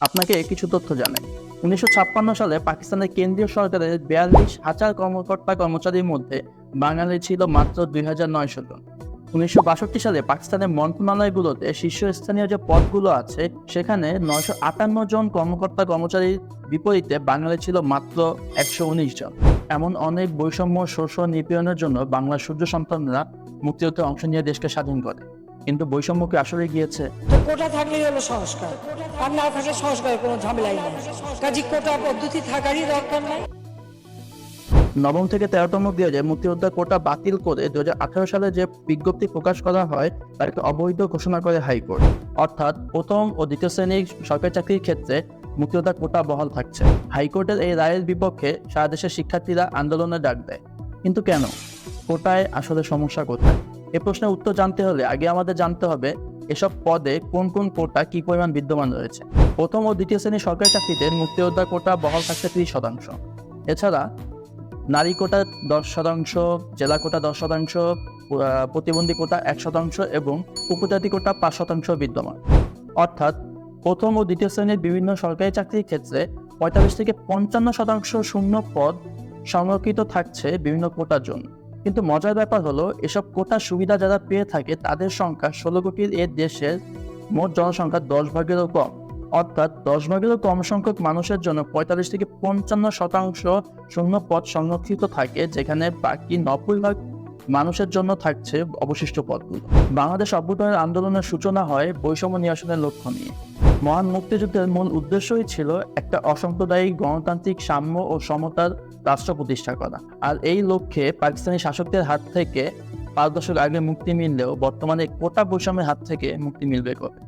আপনাকে কিছু তথ্য জানাই। 1956 সালে পাকিস্তানের কেন্দ্রীয় সরকারের 42,000 কর্মকর্তা কর্মচারীর মধ্যে বাঙালি ছিল মাত্র 2,900 জন। 1962 সালে পাকিস্তানের মন্ত্রণালয়গুলোতে শীর্ষস্থানীয় যে পদগুলো আছে সেখানে 958 জন কর্মকর্তা কর্মচারীর বিপরীতে বাঙালি ছিল মাত্র 119 জন। এমন অনেক বৈষম্য শোষণ নিপীড়নের জন্য বাংলার সূর্য সন্তানরা মুক্তিযুদ্ধে অংশ নিয়ে দেশকে স্বাধীন করে। কিন্তু বৈষম্য কি আসলে গিয়েছে? তো কোটা থাকলেই হলো সংস্কার, আর না থাকলে সংস্কারের কোনো ঝামেলাই নেই। কাজে কোটা পদ্ধতি থাকারই দরকার নাই। নবম থেকে 13তম গ্রেডে মুক্তিযোদ্ধা কোটা বাতিল করে 2018 সালে যে বিজ্ঞপ্তি প্রকাশ করা হয় তাকে অবৈধ ঘোষণা করে হাইকোর্ট। অর্থাৎ প্রথম ও দ্বিতীয় শ্রেণীর সরকারি চাকরির ক্ষেত্রে মুক্তিযোদ্ধা কোটা বহাল থাকছে। হাইকোর্টের এই রায়ের বিপক্ষে সারা দেশের শিক্ষার্থীরা আন্দোলনের ডাক দেয়। কিন্তু কেন? কোটায় আসলে সমস্যা কোথায়? এ প্রশ্নের উত্তর জানতে হলে আগে আমাদের জানতে হবে এসব পদে কোন কোন কোটা কি পরিমাণ বিদ্যমান রয়েছে। প্রথম ও দ্বিতীয় শ্রেণীর সরকারি চাকরিতে মুক্তিযোদ্ধা কোটা বহাল থাকছে 30%। এছাড়া নারী কোটা 10%, জেলা কোটা 10%, প্রতিবন্ধী কোটা 1% এবং উপজাতি কোটা 5% বিদ্যমান। অর্থাৎ প্রথম ও দ্বিতীয় শ্রেণীর বিভিন্ন সরকারি চাকরির ক্ষেত্রে 45 থেকে 55% শূন্য পদ সংরক্ষিত থাকছে বিভিন্ন কোটার জন্য। কিন্তু মজার ব্যাপার হলো এসব কোটার সুবিধা যারা পেয়ে থাকে তাদের সংখ্যা 16 কোটির এ দেশের মোট জনসংখ্যা 10 ভাগেরও কম। অর্থাৎ 10 ভাগেরও কম সংখ্যক মানুষের জন্য 45 থেকে 55% শূন্য পদ সংরক্ষিত থাকে, যেখানে বাকি 90 ভাগ মানুষের জন্য থাকছে অবশিষ্ট পদগুলো। বাংলাদেশ অভ্যুত্থানের আন্দোলনের সূচনা হয় বৈষম্য নিরসনের লক্ষ্য নিয়ে। মহান মুক্তিযুদ্ধের মূল উদ্দেশ্যই ছিল একটা অসাম্প্রদায়িক গণতান্ত্রিক সাম্য ও সমতার রাষ্ট্র প্রতিষ্ঠা করা। আর এই লক্ষ্যে পাকিস্তানি শাসকদের হাত থেকে 5 দশক আগে মুক্তি মিললেও বর্তমানে কোটা বৈষম্যের হাত থেকে মুক্তি মিলবে কবে?